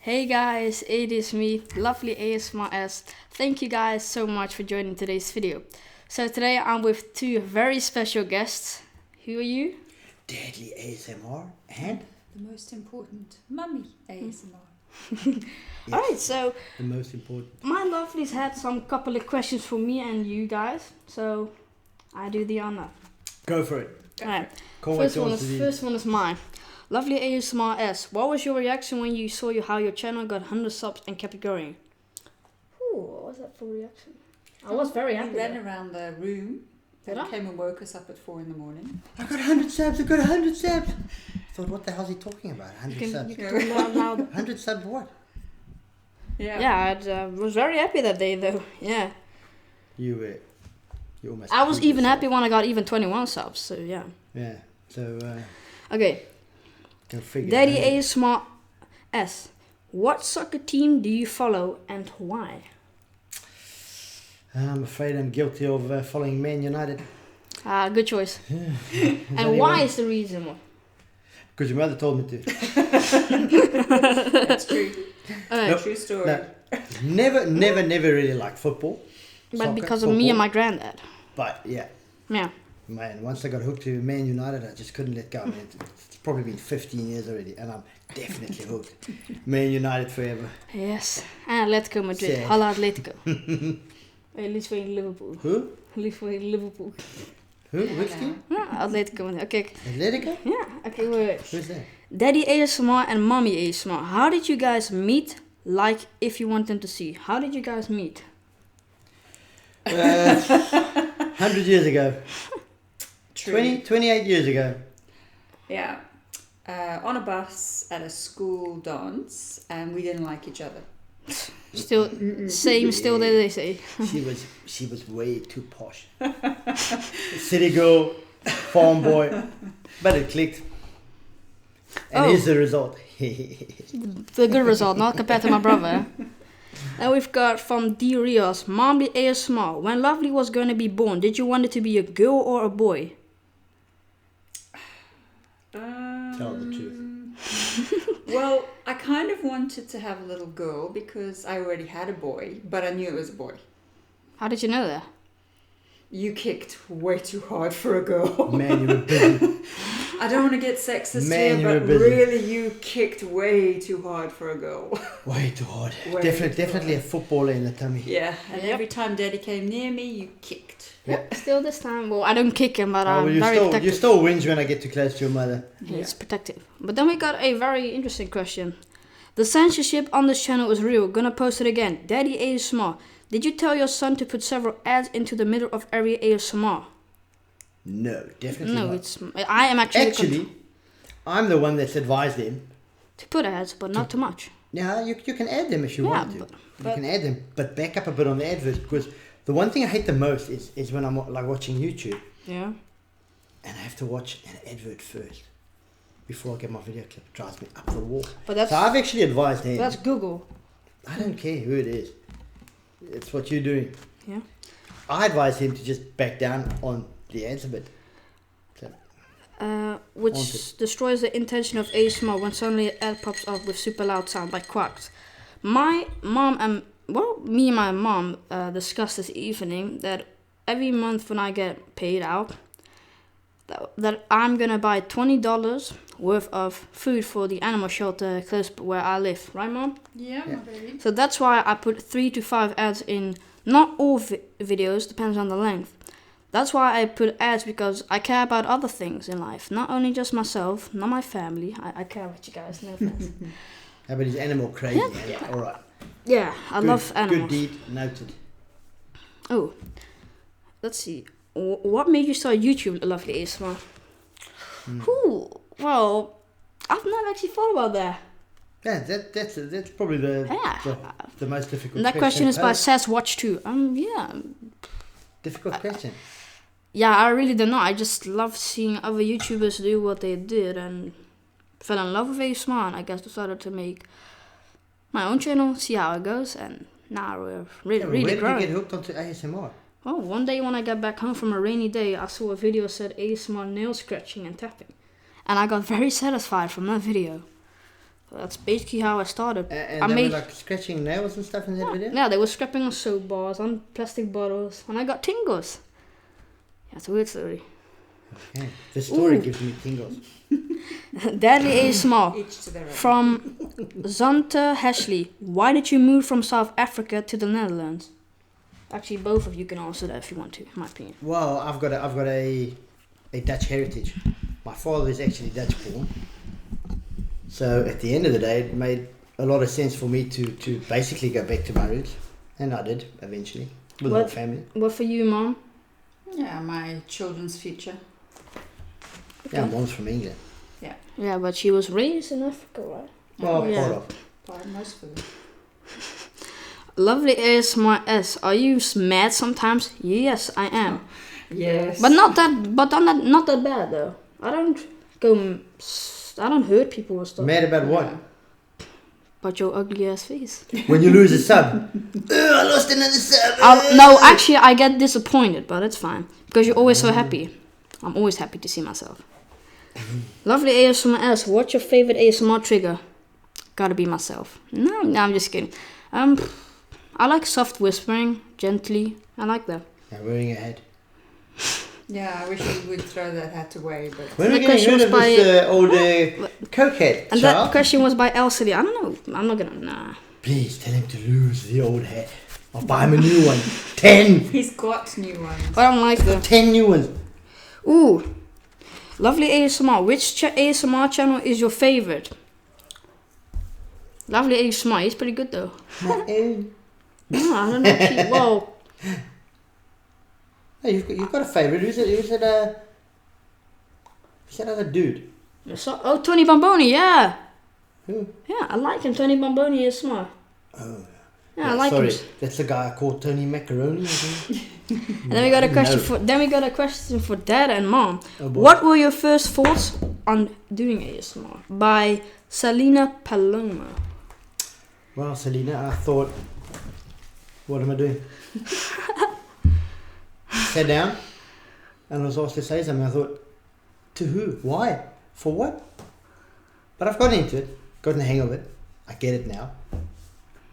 Hey guys, it is me, Lovely ASMR. Thank you guys so much for joining today's video. So today I'm with two very special guests. Who are you? Deadly ASMR and the most important mummy ASMR. yes, Alright, so the most important. my lovelies had some couple of questions for me and you guys. So I do the honor. Go for it. Alright, Can't wait first to one answer these. first one is mine. Lovely ASMR. What was your reaction when you saw how your channel got 100 subs and kept going? Ooh, what was that for reaction? I was very happy. He ran around the room. Did Then I? came and woke us up at 4 a.m. I got 100 subs, I got 100 subs. I thought, what the hell's he talking about? 100 subs. You can talk about now. 100 subs what? Yeah. Yeah, I was very happy that day though. Yeah. You almost... I was killed even yourself. happy when I got even 21 subs, so yeah. Yeah, so Okay, go figure. Daddy ASMR S. What soccer team do you follow and why? I'm afraid I'm guilty of following Man United. Good choice. There's And only why one. is the reason? Because your mother told me to. That's true. Nope. True story. No, never really liked football. But Soccer, because of me football. and my granddad. But yeah, Yeah. man, once I got hooked to Man United, I just couldn't let go. I mean, it's probably been 15 years already, and I'm definitely hooked. Man United forever. Yes. And Atletico Madrid. Sad. Hala Atletico. At least for in Liverpool. Who? At least for in Liverpool. Who? Which team? Yeah, Atletico Madrid. Okay. Atletico? Yeah. Okay, wait. Who's that? Daddy ASMR and Mommy ASMR. How did you guys meet? Like, if you want them to see. How did you guys meet? 100 years ago. True. 28 years ago. Yeah. On a bus at a school dance, and we didn't like each other. Still, same, still there they say. She was way too posh. City girl, farm boy. But it clicked. And Oh. here's the result. The good result, not compared to my brother. Now we've got from D. Rios, Mommy ASMR. When Lovely was going to be born, did you want it to be a girl or a boy? Tell the truth. Well, I kind of wanted to have a little girl because I already had a boy, but I knew it was a boy. How did you know that? You kicked way too hard for a girl. Man, you were busy. I don't want to get sexist Man, you here, were but busy. really you kicked way too hard for a girl. Way too hard. Way Definitely too a footballer in the tummy. Yeah, and Yep. every time Daddy came near me, you kicked. Yep. Still this time, well, I don't kick him, but Oh, I'm well, very you protective. still whinge when I get too close to your mother. It's protective. But then we got a very interesting question. The censorship on this channel is real. Gonna post it again. Daddy ASMR. Did you tell your son to put several ads into the middle of every ASMR? No, definitely No, not. it's. I am actually. Actually, I'm the one that's advised him. To put ads, but not too much. Yeah, you can add them if you Yeah, want to. but- You can add them, but back up a bit on the adverts, because the one thing I hate the most is when I'm like watching YouTube Yeah. and I have to watch an advert first before I get my video clip. It drives me up the wall. But that's So I've actually advised him. that's Google. I don't care who it is. It's what you're doing. Yeah. I advise him to just back down on the ads a bit. So, Which Wanted. destroys the intention of ASMR when suddenly an ad pops up with super loud sound by Quacks. My mom and me and my mom discussed this evening that every month when I get paid out, that I'm gonna buy $20 worth of food for the animal shelter close where I live. Right, Mom? Yeah, Yeah. my baby. So that's why I put 3 to 5 ads in. Not all videos, depends on the length. That's why I put ads, because I care about other things in life. Not only just myself, not my family. I care about you guys, no offense. how about his animal crazy? Yeah. All right. Yeah, I love animals. Good deed noted. Oh, let's see. What made you start YouTube, Lovely ASMR? Ooh, well, I've never actually thought about that. Yeah, that's probably the most difficult. And that question is by posed. Says Watch 2. Yeah. Difficult question. Yeah, I really don't know. I just love seeing other YouTubers do what they did and fell in love with ASMR, and I guess decided to make my own channel, see how it goes, and now we're really, Yeah, really where did growing. you get hooked onto ASMR? Well, one day when I got back home from a rainy day, I saw a video that said ASMR nail scratching and tapping, and I got very satisfied from that video. that's basically how I started. And I they made were like scratching nails and stuff in that video? yeah, they were scrapping on soap bars, on plastic bottles, and I got tingles. Yeah, it's a weird story. Okay. The story Ooh. gives me tingles. Deadly ASMR Each to their own. from Zanta Hashley. Why did you move from South Africa to the Netherlands? Actually, both of you can answer that if you want to, in my opinion. Well, I've got a Dutch heritage. My father is actually Dutch born. So at the end of the day, it made a lot of sense for me to basically go back to my roots. And I did, eventually, with the whole What? family. What for you, Mom? Yeah, my children's future. Yeah, mom's from England. Yeah, but she was raised in Africa, right? Well, Yeah. part of. By most of them. Lovely ASMR S. Are you mad sometimes? Yes, I am. Yes. But not that bad though. I don't hurt people or stuff. Mad about what? Yeah. But your ugly ass face. When you lose a sub. I lost another sub. No, actually, I get disappointed, but it's fine because you're always so happy. I'm always happy to see myself. Lovely ASMR S. What's your favorite ASMR trigger? Gotta be myself. No, I'm just kidding. I like soft whispering, gently. I like that. Now wearing a hat. Yeah, I wish we would throw that hat away, but When are The we getting question rid was of by- this old Coke hat, And child? that question was by Elsie. I don't know. I'm not gonna. Nah. Please tell him to lose the old hat. I'll buy him a new one. 10! he's got new ones. I don't like them. 10 new ones. Ooh. Lovely ASMR. Which ASMR channel is your favorite? Lovely ASMR. He's pretty good though. My own. No, I don't know. Whoa. Hey, you've got a favourite. Who's that other dude? Oh, Tony Bomboni. Yeah. Who? Yeah, I like him. Tony Bomboni ASMR. Oh. Yeah, I like sorry. him. That's the guy called Tony Macaroni. I think. And then we got a question No. for Dad and Mom. Oh, boy. What were your first thoughts on doing ASMR? By Selena Paloma. Well, Selena, I thought, what am I doing? Sat down and I was asked to say something. I thought, to who? Why? For what? But I've gotten into it, gotten the hang of it. I get it now.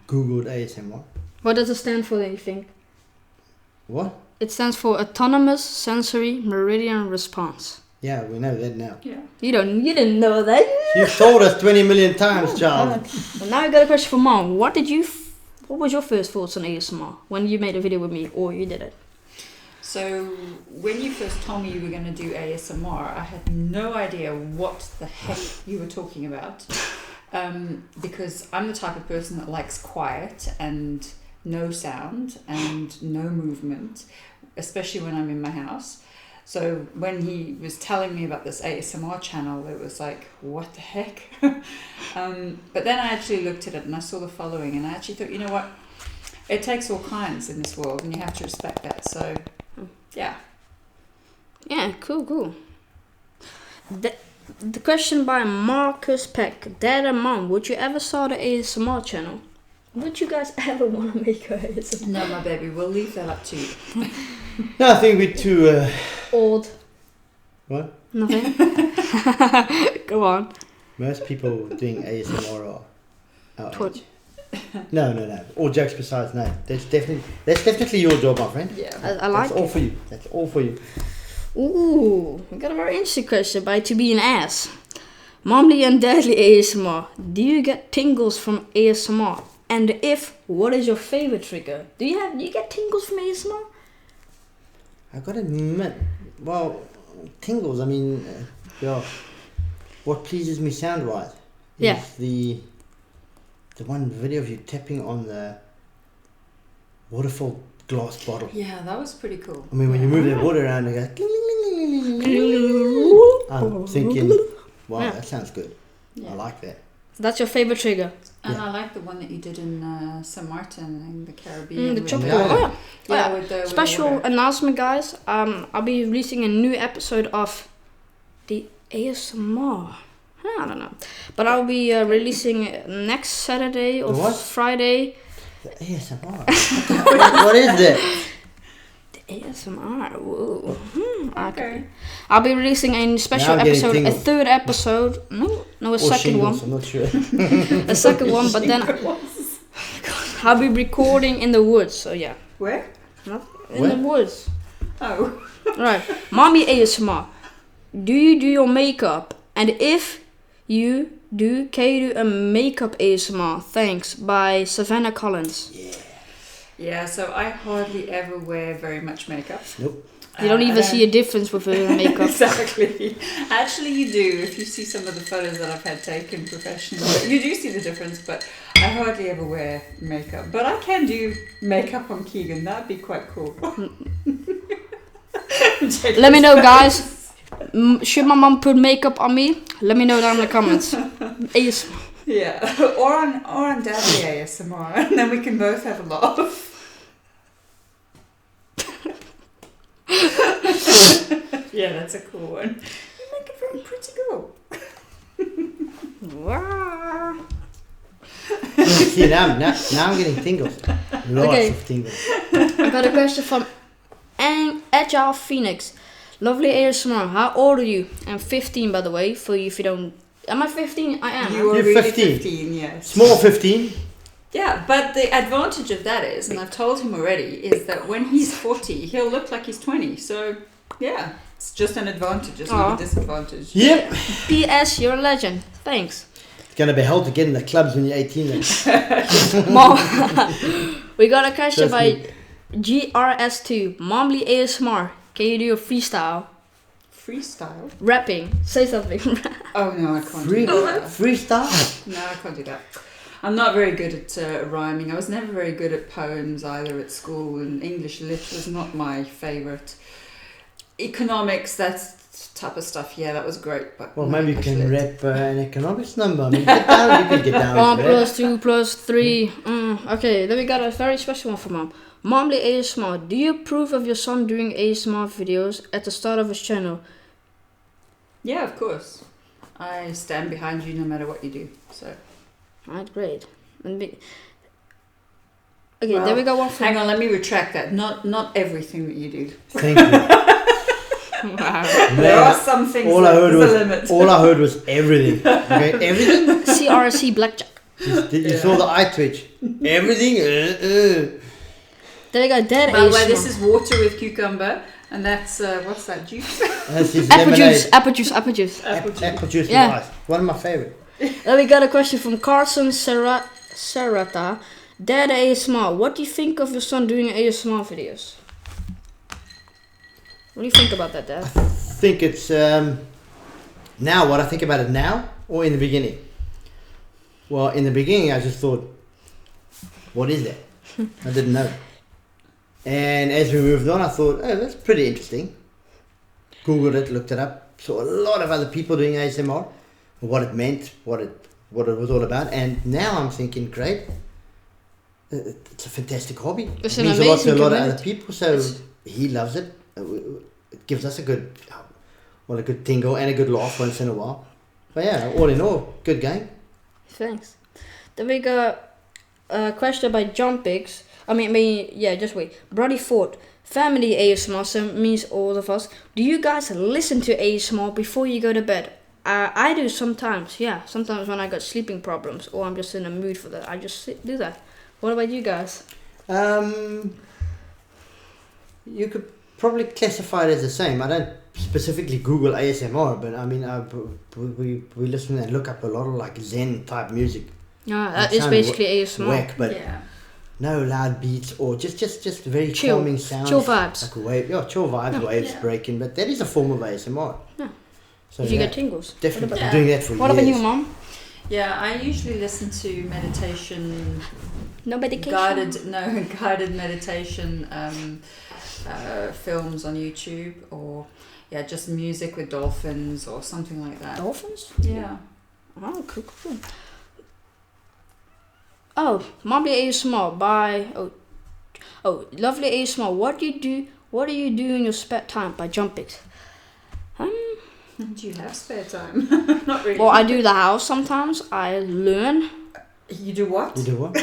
Googled ASMR. What does it stand for, do you think? What? It stands for Autonomous Sensory Meridian Response. Yeah, we know that now. Yeah. You didn't know that. You've told us 20 million times, child. Well, now we got a question for Mom. What was your first thoughts on ASMR when you made a video with me or you did it? So when you first told me you were going to do ASMR, I had no idea what the heck you were talking about. Because I'm the type of person that likes quiet and no sound and no movement, especially when I'm in my house. So when he was telling me about this ASMR channel, it was like, what the heck? But then I actually looked at it and I saw the following and I actually thought, you know what? It takes all kinds in this world and you have to respect that. So, yeah. Yeah, cool. The question by Marcus Peck. Dad and Mom, would you ever start an ASMR channel? Would you guys ever want to make a ASMR? No, my baby, we'll leave that up to you. No, I think we're too, Old. what? Nothing? Go on. Most people doing ASMR are our Twitch. age. No. All jokes besides, no. That's definitely your job, my friend. Yeah. I like That's all it. for you. That's all for you. Ooh, we got a very interesting question by To Be an Ass. Momly and Dadly ASMR. Do you get tingles from ASMR? And if, what is your favorite trigger? Do you get tingles from ASMR? I gotta admit, well, tingles. I mean, what pleases me sound-wise is Yeah. the one video of you tapping on the waterfall glass bottle. Yeah, that was pretty cool. I mean, when you move the water around, it goes. I'm thinking, wow, Yeah. that sounds good. Yeah. I like that. That's your favorite trigger. And Yeah. I like the one that you did in St. Martin in the Caribbean. The with chopper. Yeah. Oh yeah. Yeah, with the Special water. announcement, guys. I'll be releasing a new episode of the ASMR. I don't know, but I'll be releasing it next Saturday or The what? Friday. The ASMR. What is that? The ASMR. Whoa. Okay. I'll be releasing a special Now I'm getting episode, a tingles. third episode. No, a Or second shingles, one. I'm not sure. A second one, but then I'll be recording in the woods. So yeah, Where? in Where? the woods. Oh. Right, mommy ASMR. Do you do your makeup? And if you do, can you do a makeup ASMR? Thanks, by Savannah Collins. Yeah, so I hardly ever wear very much makeup. Nope. You don't even see a difference with her makeup. Exactly. Actually, you do. If you see some of the photos that I've had taken professionally, you do see the difference. But I hardly ever wear makeup. But I can do makeup on Keegan. That'd be quite cool. Let me know, guys. Should my mom put makeup on me? Let me know down in the comments. ASMR. Yeah, or on Daddy ASMR, and then we can both have a laugh. Yeah, that's a cool one. You make a very pretty girl. Wow. See, now I'm getting tingles. Lots Okay. of tingles. I got a question from Agile Phoenix. Lovely ASMR. How old are you? I'm 15, by the way. For you, if you don't. Am I 15? I am. You are You're really 15. 15, yes. Small 15. Yeah, but the advantage of that is, and I've told him already, is that when he's 40, he'll look like he's 20. So, yeah, it's just an advantage, it's not Aw. a disadvantage. Yep. P.S. You're a legend. Thanks. It's gonna be hell to get in the clubs when you're 18. Then. Mom. We got a question Trust by me. GRS2. Momly ASMR. Can you do a freestyle? Freestyle? Rapping. Say something. Oh, no, I can't Free, do that. freestyle. No, I can't do that. I'm not very good at rhyming. I was never very good at poems either at school, and English lit was not my favourite. Economics, that type of stuff, yeah, that was great. But Well, not maybe you English can lit. rap an economics number. I mean, get down, you can get down 1 with that. plus 2 plus 3. Okay, then we got a very special one from Mom. Momly ASMR. Do you approve of your son doing ASMR videos at the start of his channel? Yeah, of course. I stand behind you no matter what you do. So Alright, great. Okay, Well, then we got one from. hang on, let me retract that. Not everything that you do. Thank you. Wow. There are Man, some things all that I heard there's a was limit. all I heard was everything. Okay, everything. CRC Blackjack. You saw the eye twitch. Everything. Then we got Dead By the way, ASMR. this is water with cucumber, and that's what's that juice? That's his Apple lemonade. juice, apple juice, apple juice. Apple juice Yeah. with ice. One of my favorite. Then we got a question from Carson Serrata. Dad ASMR. What do you think of your son doing ASMR videos? What do you think about that, Dad? I think it's now what I think about it now or in the beginning. Well, in the beginning, I just thought, what is that? I didn't know. And as we moved on, I thought, oh, that's pretty interesting. Googled it, looked it up, saw a lot of other people doing ASMR, what it meant, what it was all about, and now I'm thinking, great, it's a fantastic hobby. It's It an means a lot to a amazing lot of other community. people, so he loves it. It gives us a good tingle and a good laugh once in a while. But yeah, all in all, good game. Thanks. Then we got a question by John Pigs. Just wait. Brody Ford. Family ASMR, so means all of us. Do you guys listen to ASMR before you go to bed? I do sometimes, yeah. Sometimes when I got sleeping problems or I'm just in a mood for that, I just do that. What about you guys? You could probably classify it as the same. I don't specifically Google ASMR, but I mean, we listen and look up a lot of like Zen type music. Yeah, that It is sounds basically ASMR. Whack, but Yeah. no loud beats or just very Chill. calming sounds. Chill vibes. Like a wave, chill vibes, waves Yeah. breaking. But that is a form of ASMR. Yeah. So If you yeah, get tingles. definitely about- doing that for What years. about you, Mom? Yeah, I usually listen to meditation, No medication. guided meditation films on YouTube, or just music with dolphins or something like that. Dolphins? Yeah. Oh, cool. Oh, Momly ASMR by Lovely ASMR. What do you do in your spare time by Jumpix? Do you have spare time? Not really. Well, I do the house sometimes. I learn. You do what? You do what?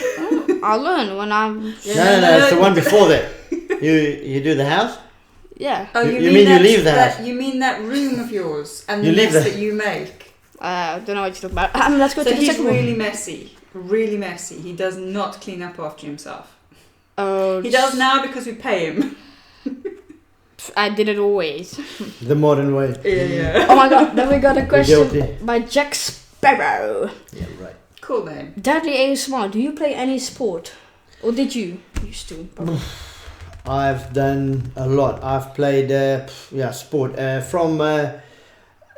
I learn when I'm. No, it's the one before that. You do the house. Yeah. Oh, You mean you leave the house? You mean that room of yours and You the leave mess the- that you make? Don't know what you're talking about. Let's go So to the he's second one. really messy. Really messy. He does not clean up after himself. Oh, He does now because we pay him. I did it always. The modern way. Yeah. Oh my god, then we got a question guilty. by Jack Sparrow. Yeah, right. Cool name. Deadly ASMR, do you play any sport? Or did you? Used to. probably. I've done a lot. I've played sport from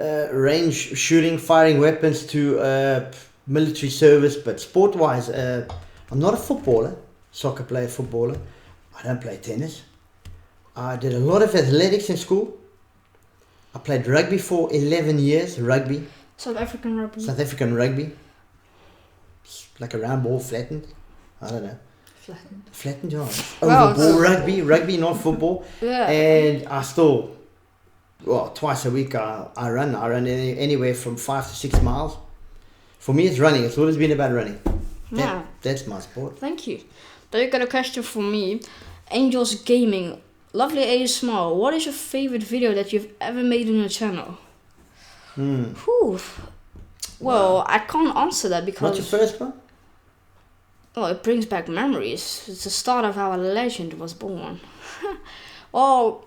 range shooting, firing weapons to military service. But sport-wise, I'm not a footballer, soccer player, footballer. I don't play tennis. I did a lot of athletics in school. I played rugby for 11 years. Rugby, South African rugby. South African rugby. It's like a round ball, flattened. I don't know. Flattened, yeah. Well, Over ball it's- rugby, not football. Yeah. And I still, twice a week I run. I run anywhere from 5 to 6 miles. For me, it's running. It's always been about running. Yeah. That's my sport. Thank you. Then you got a question for me. Angels Gaming. Lovely ASMR. What is your favorite video that you've ever made on your channel? Whew. Well, I can't answer that because What's your first one? well, it brings back memories. It's the start of how a legend was born. Well,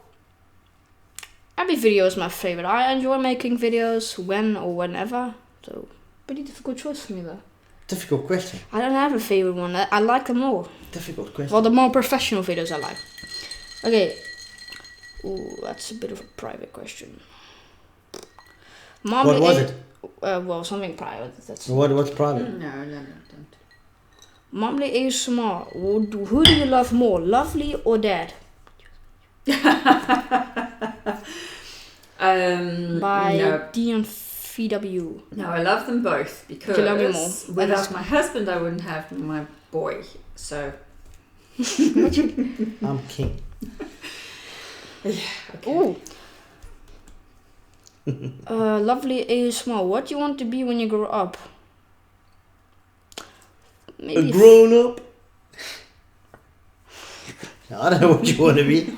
every video is my favorite. I enjoy making videos when or whenever. So, pretty difficult choice for me though. Difficult question. I don't have a favorite one. I like them all. Difficult question. Well, the more professional videos I like. Okay. Ooh, that's a bit of a private question. What was it? Well, something private. That's What's private? No, don't. Mumbly ASMR. Who do you love more, Lovely or Dad? By No. Dion VW. No, I love them both because You love me more. without my husband, I wouldn't have my boy. So I'm king. okay. Ooh. Lovely ASMR. What do you want to be when you grow up? Maybe A grown up. I don't know what you want to be.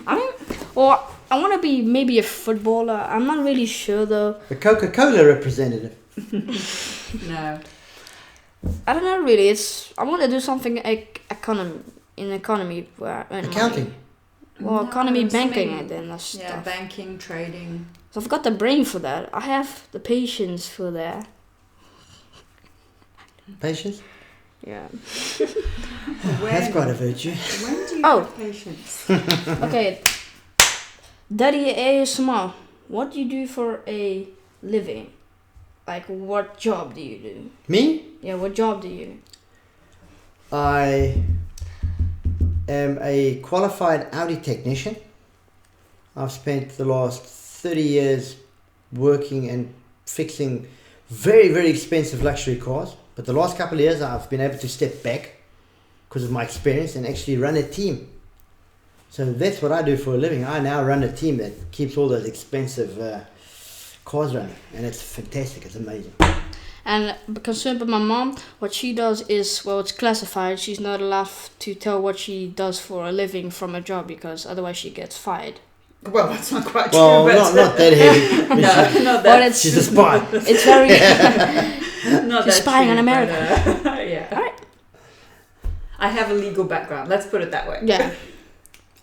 Well, I want to be maybe a footballer. I'm not really sure though. A Coca-Cola representative. No. I don't know really. I want to do something economy where I earn Accounting. money. Well, No, economy, something- banking, and then that's Yeah, stuff. banking, trading. So I've got the brain for that. I have the patience for that. Patience. Yeah. That's quite a virtue. When do you Oh. have patience? Okay. Daddy ASMR. What do you do for a living? Like, what job do you do? Me? Yeah, what job do you? I am a qualified Audi technician. I've spent the last 30 years working and fixing very, very expensive luxury cars. But the last couple of years I've been able to step back because of my experience and actually run a team. So that's what I do for a living. I now run a team that keeps all those expensive cars running. And it's fantastic. It's amazing. And concerned with my mom, what she does is, well, it's classified. She's not allowed to tell what she does for a living from a job because otherwise she gets fired. Well, that's not quite Well, true, but not that heavy. no, not But that. it's She's a spy. it's very Not She's that spying true, on America. but, yeah. Alright. I have a legal background. Let's put it that way. yeah.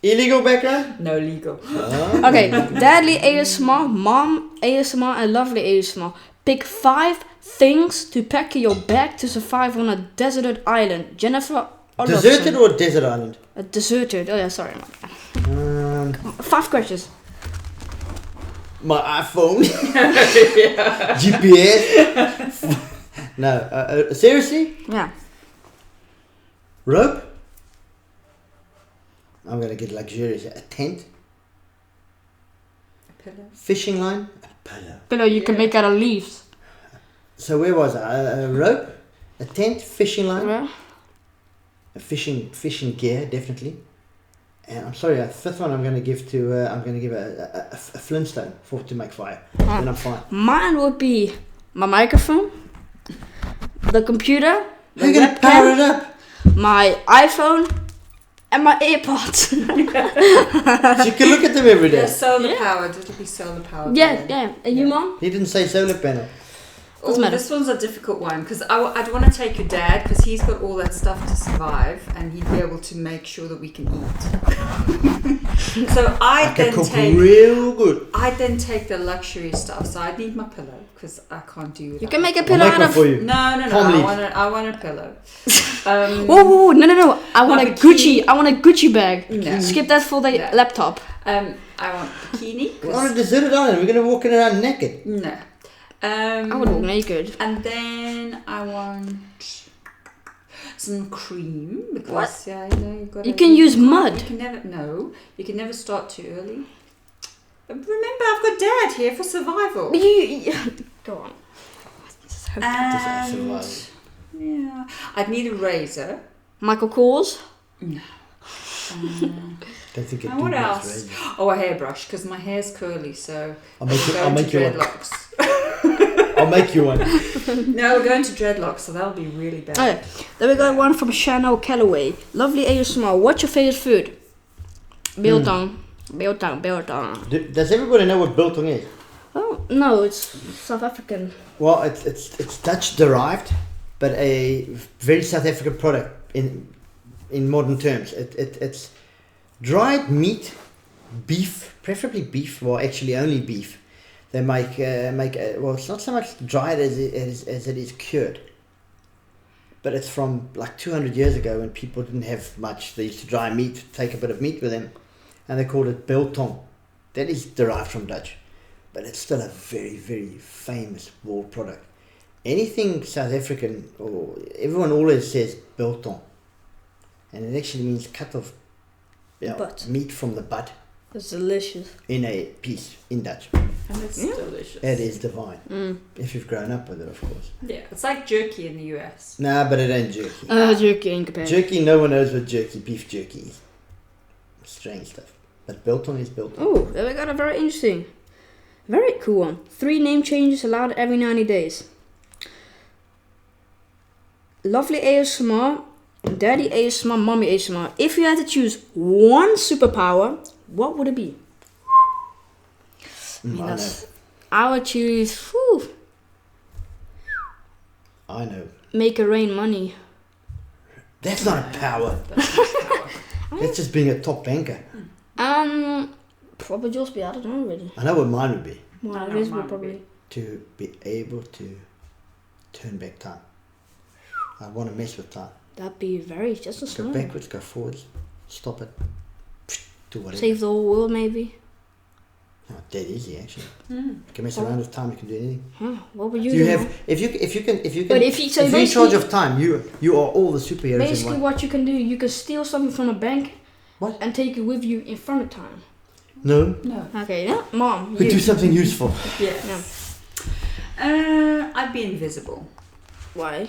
Illegal background? No legal. Okay, Dadly ASMR, Mom ASMR, and Lovely ASMR. Pick 5 things to pack in your bag to survive on a deserted island. Jennifer Olofsson. Deserted or desert island? Deserted. Oh yeah, sorry. 5 questions. My iPhone. GPS. No, seriously? Yeah. Rope? I'm gonna get luxurious. A tent? A pillow. Fishing line? A pillow. Pillow you can make out of leaves. So where was I? A rope? A tent? Fishing line? Yeah. A fishing gear, definitely. And I'm sorry, a 5th one I'm gonna give to I'm gonna give a flintstone to make fire. Then I'm fine. Mine would be my microphone, the computer, the How you gonna power it up? my iPhone, and my AirPods. So you can look at them every They're day. solar Yeah. powered. It'll be solar powered. yeah, yeah. And you, Mom? He didn't say solar panel. Doesn't matter. This one's a difficult one because I'd want to take your dad because he's got all that stuff to survive and he'd be able to make sure that we can eat. So I can cook real good. I'd then take the luxury stuff. So I'd need my pillow because I can't do that. You can make a I'll pillow make out one of. for you. No. I want a pillow. Whoa, no! I want a Gucci. I want a Gucci bag. No. Skip that for the No. laptop. I want bikini. We're on a deserted island. We're gonna walk around naked. No. I would walk naked. And then I want some cream because What? yeah, you know you've got. You can use mud. You can never start too early. But remember, I've got Dad here for survival. Go on. And yeah, I'd need a razor. Michael Kors. No. Don't think it And what do much, else? right? Oh, a hairbrush because my hair's curly, so I'll make you. we're I'll going make to you one. dreadlocks. I'll make you one. No, we're going to dreadlocks, so that'll be really bad. Okay. Then we got one from Chanel Calloway. Lovely ASMR. What's your favorite food? Biltong. Biltong. Does everybody know what biltong is? Oh no, it's South African. Well, it's Dutch derived, but a very South African product in modern terms. It's dried meat, beef, preferably beef. Well, actually only beef. They make well, it's not so much dried as it is cured. But it's from like 200 years ago when people didn't have much. They used to dry meat, take a bit of meat with them, and they called it biltong. That is derived from Dutch, but it's still a very, very famous world product. Anything South African, or everyone always says biltong, and it actually means cut of Butt. meat from the butt It's delicious. in a piece in Dutch. And it's Yeah. delicious. It is divine. Mm. If you've grown up with it, of course. Yeah, it's like jerky in the US. Nah, but it ain't jerky. Jerky ain't compared. Jerky, no one knows what beef jerky is. Strange stuff. But biltong is biltong. Oh, then we got a very interesting, very cool one. 3 name changes allowed every 90 days. Lovely ASMR, Daddy ASMR, Mommy ASMR. If you had to choose one superpower, what would it be? I know. I would choose I know. make it rain money. That's not a power. That's not power. That's just being a top banker. Probably just be, I don't know really. I know what mine would be. Well, I it know is mine would probably. To be able to turn back time. I want to mess with time. That'd be very just a Go small. backwards, go forwards, stop it, do whatever. Save the whole world maybe. Oh, dead easy actually. Mm. You can mess around with time. You can do anything. Huh, what would you You do? have now? if you can But if you so if you're in charge basically, of time, you are all the superheroes in basically one. what you can do, you can steal something from a bank. What? And take it with you in front of time. No, No. Okay, yeah, Mom. we You. do something useful. Yes. I'd be invisible. Why?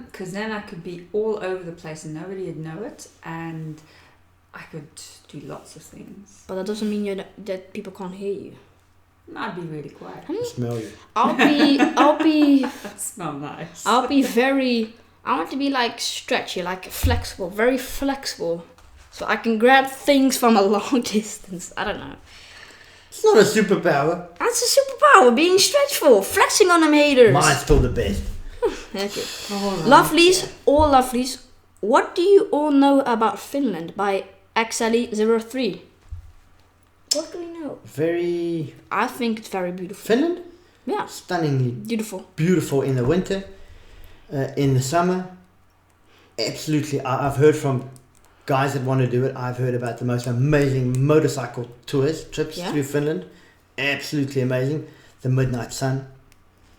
Because then I could be all over the place and nobody would know it, and I could do lots of things. But that doesn't mean that people can't hear you. I'd be really quiet. I smell you. I'll be That smell nice. I want to be like stretchy, like flexible, very flexible. So I can grab things from a long distance. I don't know. It's not a superpower. That's a superpower, being stretchful, flexing on them haters. Mine's still the best. Okay. All right. Lovelies, all lovelies. What do you all know about Finland by XLE03? What do we know? Very I think it's very beautiful. Finland, Yeah, stunningly beautiful. beautiful in the winter, in the summer. Absolutely, I've heard from guys that want to do it. I've heard about the most amazing motorcycle trips Yeah. through Finland. Absolutely amazing. The midnight sun,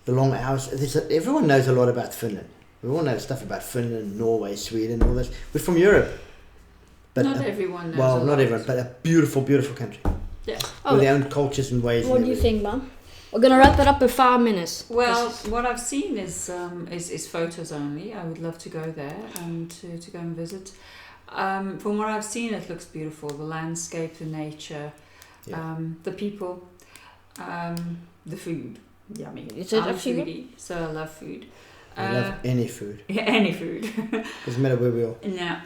the long hours. Everyone knows a lot about Finland. We all know stuff about Finland, Norway, Sweden, all this. We're from Europe. But Not everyone knows. well, a not lot. everyone, but a beautiful, beautiful country. Yeah. Oh, With their own cultures and ways. what and do you everything. think, Mom? We're gonna wrap it up in 5 minutes. Well, This is- what I've seen is photos only. I would love to go there and to go and visit. From what I've seen, it looks beautiful. The landscape, the nature, Yeah. the people, the food. Yummy. Is it I'm a actually good? foodie, so I love food. I love any food. Yeah, any food. Doesn't matter where we are. Yeah.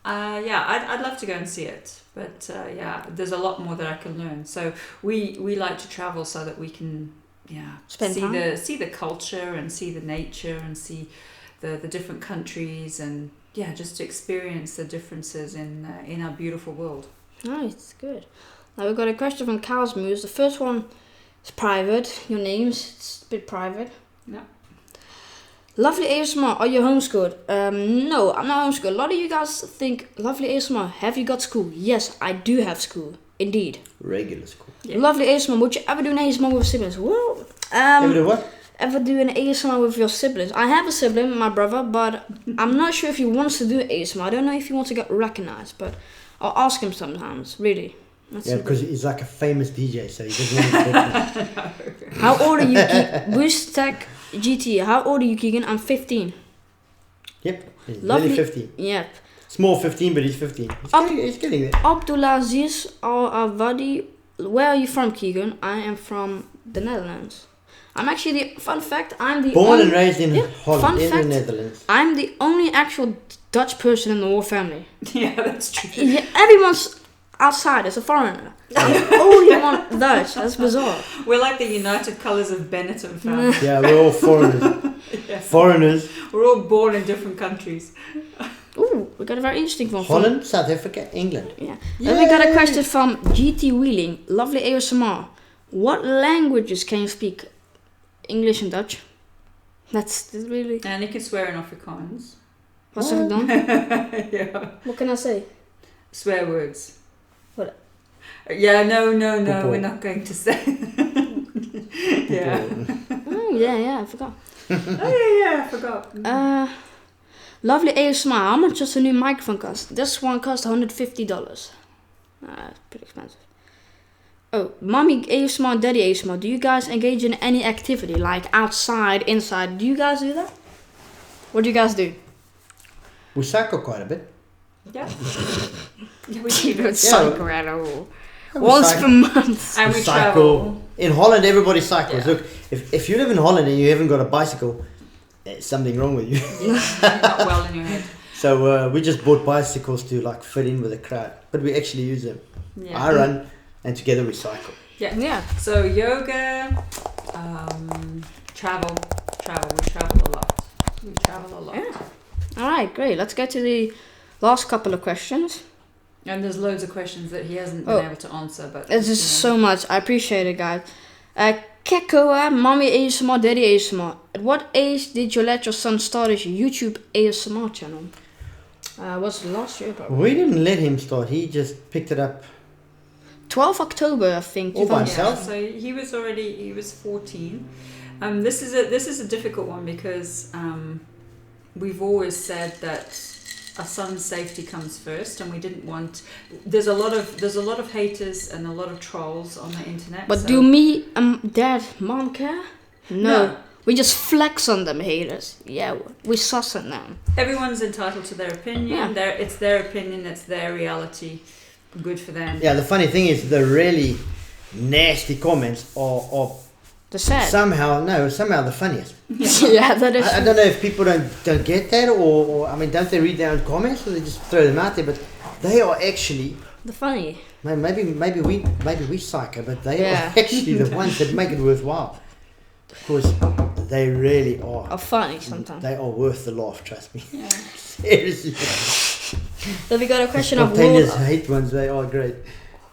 I'd love to go and see it, but there's a lot more that I can learn. So we like to travel so that we can Spend time. see the culture and see the nature and see the different countries and just to experience the differences in our beautiful world. Nice, good. Now we've got a question from Cosmos. The first one is private. Your names, it's a bit private. Yeah. Lovely ASMR, are you homeschooled? No, I'm not homeschooled. A lot of you guys think, Lovely ASMR, have you got school? Yes, I do have school. Indeed. Regular school. Yeah. Lovely ASMR, would you ever do an ASMR with siblings? Well, Ever do what? ever do an ASMR with your siblings? I have a sibling, my brother, but I'm not sure if he wants to do ASMR. I don't know if he wants to get recognized, but I'll ask him sometimes, really. Let's Yeah, see. because he's like a famous DJ, so he doesn't want to. How old are you, Boost Tech GT? How old are you, Keegan? I'm 15. Yep, he's Lovely. nearly 15. Yep. Small 15, but he's 15. He's getting there. Abdulaziz Al-Avadi. Where are you from, Keegan? I am from the Netherlands. I'm actually fun fact, I'm the Born only, and raised in Yeah, fun Holland, in fact. the Netherlands. I'm the only actual Dutch person in the whole family. Yeah, that's true. Yeah, everyone's outside as a foreigner. I'm the only one Dutch. That's bizarre. We're like the United Colours of Benetton family. Yeah, we're all foreigners. Yeah. Foreigners. We're all born in different countries. Ooh, we got a very interesting one. from- Holland, South Africa, England. Yeah. Then we got a Yay! question from GT Wheeling. Lovely ASMR. What languages can you speak? English and Dutch. That's really... And you can swear in Afrikaans. What's have I done? Yeah. What can I say? Swear words. What? Yeah, no, Popo. we're not going to say. Yeah. Oh, yeah, I forgot. Oh, yeah, I forgot. Lovely ASMR. How much does a new microphone cost? This one cost $150. It's pretty expensive. Oh, mommy ASMR, daddy ASMR. Do you guys engage in any activity like outside, inside? Do you guys do that? What do you guys do? We cycle quite a bit. Yeah. Yeah, we keep it. Cycle at all. We Once cycle. per month. And we cycle. travel. In Holland, everybody cycles. Yeah. Look, if you live in Holland and you haven't got a bicycle, there's something wrong with you. You're not well in your head. So we just bought bicycles to like fit in with the crowd, but we actually use them. Yeah. I run, and together we cycle. Yeah. So yoga, travel. We travel a lot. We travel a lot. Yeah. All right, great. Let's go to the last couple of questions. And there's loads of questions that he hasn't been able to answer, but It's just so much. I appreciate it, guys. Kekoa, mommy ASMR, daddy ASMR. At what age did you let your son start his YouTube ASMR channel? Was last year, probably. We didn't let him start. He just picked it up. 12th October, I think. All by 2000. himself? So he was 14. This is a difficult one because we've always said that our son's safety comes first, and we didn't want. There's a lot of haters and a lot of trolls on the internet. But so- do me and dad, mom care? No. No. We just flex on them haters. Yeah, we suss at them. Everyone's entitled to their opinion. Yeah. It's their opinion. It's their reality. Good for them. Yeah, the funny thing is the really nasty comments are The sad. somehow the funniest. Yeah, that is. I don't know if people don't get that or I mean, don't they read their own comments or they just throw them out there? But they are actually The funny. maybe we psycho, but they Yeah. are actually the ones that make it worthwhile. Because they really are. Are funny sometimes. They are worth the laugh, trust me. Yeah. Seriously. Then we got a question of Spontaneous Will. hate ones, they are great.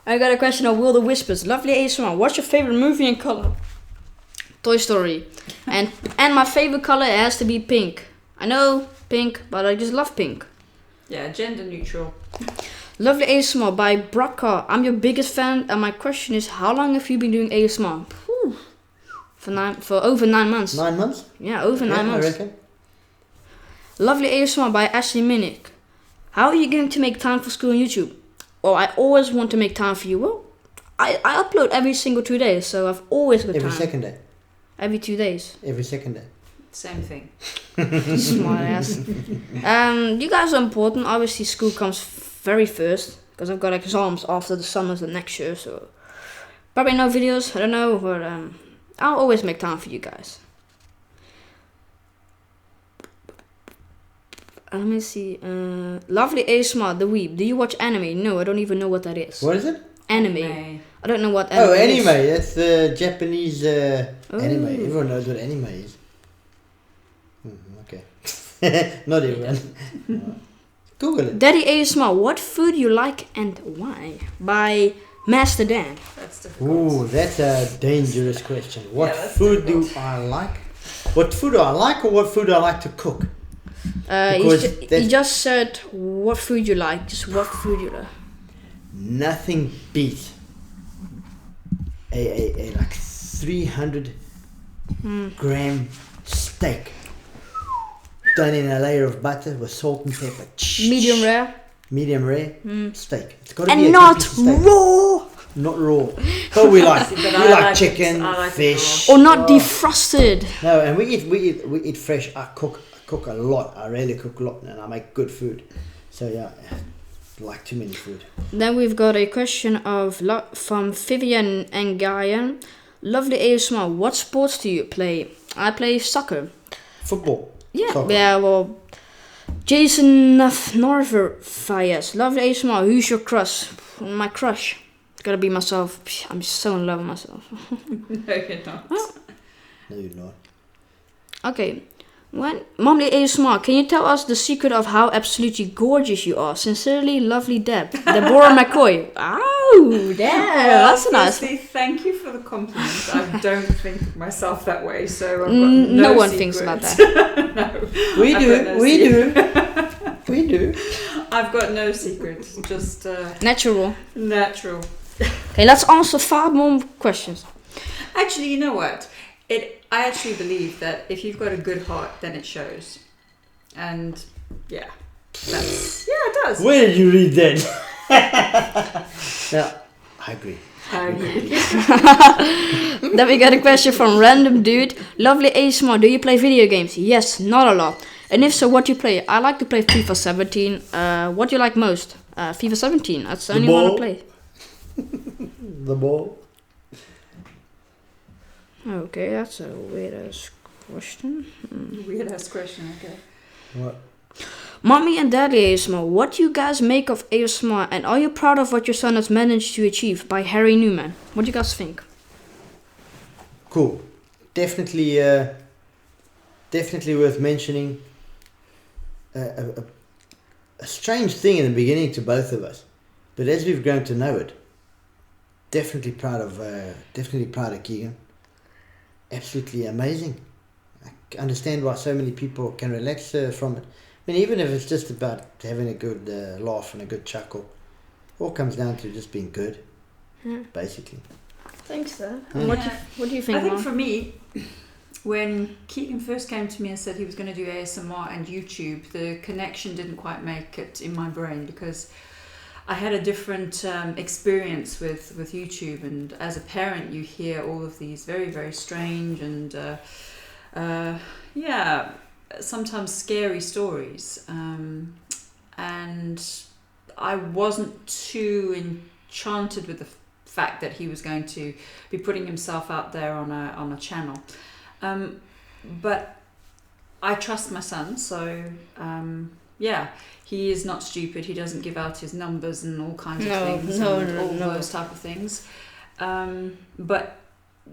I got a question of Will the Whispers. Lovely ASMR. What's your favorite movie and color? Toy Story. And my favorite color has to be pink. I know pink, but I just love pink. Yeah, gender neutral. Lovely ASMR by Brocker. I'm your biggest fan, and my question is, how long have you been doing ASMR? Whew. For over 9 months. 9 months? Yeah, over 9 I months. reckon. Lovely ASMR by Ashley Minnick. How are you going to make time for school on YouTube? Well, I always want to make time for you. Well, I upload every single 2 days, so I've always got Every time. second day. Every 2 days. Every second day. Same thing. Smart ass. You guys are important. Obviously, school comes very first because I've got exams after the summers and next year, so probably no videos. I don't know, but I'll always make time for you guys. Let me see. Lovely ASMR, The Weeb. Do you watch anime? No, I don't even know what that is. What is it? Anime. May. I don't know what Oh, anime is. anime. That's the Japanese anime. Ooh. Everyone knows what anime is. Okay. Not everyone. Google it. Daddy ASMR, what food you like and why? By Master Dan. That's difficult. Ooh, that's a dangerous question. What that's food difficult. do I like? What food do I like, or what food do I like to cook? He Because he just said what food you like. Just what food you like. Nothing beats a like 300 gram steak done in a layer of butter with salt and pepper. Medium rare. Medium rare steak. It's got to be And a good not piece of steak. raw. Not raw. But we like But we I like like chicken, it. I like it fish. raw. Or not Oh. defrosted. No, and we eat fresh. I cook a lot. I really cook a lot, and I make good food. So yeah, I like too many food. Then we've got a question from Vivian and Guyan. Lovely ASMR, what sports do you play? I play soccer. Football. Yeah, Soccer. yeah, well, Jason Norverfires. Lovely ASMR, who's your crush? My crush. Gotta be myself. I'm so in love with myself. No, you're not. No, you're not. Okay. When Momly ASMR, can you tell us the secret of how absolutely gorgeous you are? Sincerely, lovely Deb. Deborah McCoy. Oh, damn, that's nice. Firstly, thank you for the compliment. I don't think of myself that way, so I've got No no one secret. thinks about that. No. We I've do. got no We secret. do. We do. I've got no secrets, just Natural. natural. Okay, let's answer 5 more questions. Actually, you know what? I actually believe that if you've got a good heart, then it shows. And yeah, it does. Where did you read that? Yeah, I agree. Then we got a question from Random Dude. Lovely ASMR, do you play video games? Yes, not a lot. And if so, what do you play? I like to play FIFA 17. What do you like most? FIFA 17. That's the The only one I ball. play. The ball. Okay, that's a weird ass question. Weird ass question, okay. What? Mommy and Daddy ASMR, what do you guys make of ASMR and are you proud of what your son has managed to achieve? By Harry Newman. What do you guys think? Cool. Definitely worth mentioning. A strange thing in the beginning to both of us, but as we've grown to know it, definitely proud of Keegan. Absolutely amazing. I understand why so many people can relax from it. I mean, even if it's just about having a good laugh and a good chuckle, all comes down to just being good, basically. Thanks, Dad. Yeah. What do you think, I think Mom? for me, when Keegan first came to me and said he was going to do ASMR and YouTube, the connection didn't quite make it in my brain because I had a different experience with YouTube, and as a parent you hear all of these very, very strange and sometimes scary stories, and I wasn't too enchanted with the fact that he was going to be putting himself out there on a channel, but I trust my son, so he is not stupid. He doesn't give out his numbers and all kinds of things, all those type of things. But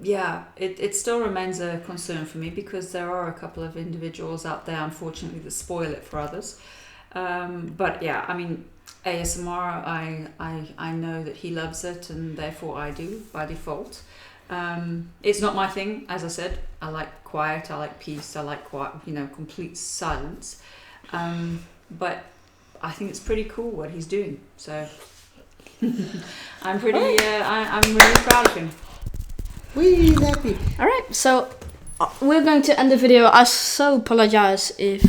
yeah, it still remains a concern for me because there are a couple of individuals out there, unfortunately, that spoil it for others. But yeah, I mean, ASMR, I know that he loves it, and therefore I do by default. It's not my thing, as I said. I like quiet, I like peace, I like quiet, complete silence. But I think it's pretty cool what he's doing. So I'm pretty, I'm really proud of him. We happy. Alright, so we're going to end the video. I so apologize if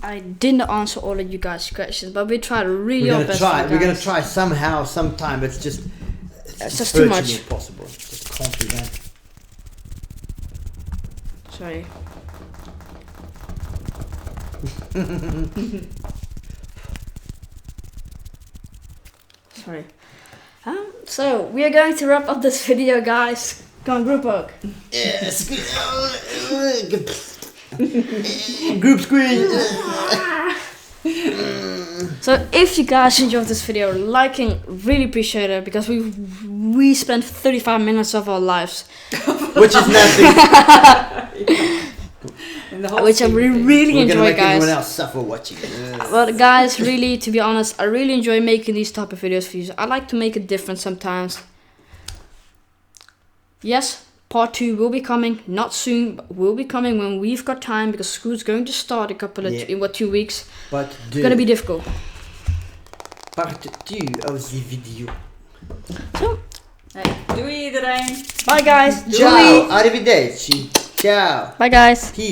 I didn't answer all of you guys' questions, but we tried really our best. We're gonna try somehow, sometime. It's just too much. virtually impossible. It just can't be done. Sorry. Sorry. So we are going to wrap up this video, guys. Come on, group hug. Yes. Group squeeze. So if you guys enjoyed this video, liking, really appreciate it, because we spent 35 minutes of our lives, Which is nothing. And the whole which I stupid thing. really We're gonna enjoy, make everyone guys. else suffer watching it. But guys, really, to be honest, I really enjoy making these type of videos for you. I like to make it different sometimes. Yes, part 2 will be coming, not soon, but will be coming when we've got time, because school's going to start a couple of, in 2 weeks. But It's gonna be difficult. part 2 of the video. So, Hey, doei iedereen. bye guys. Ciao, arrivederci. Ciao. Bye guys. Peace.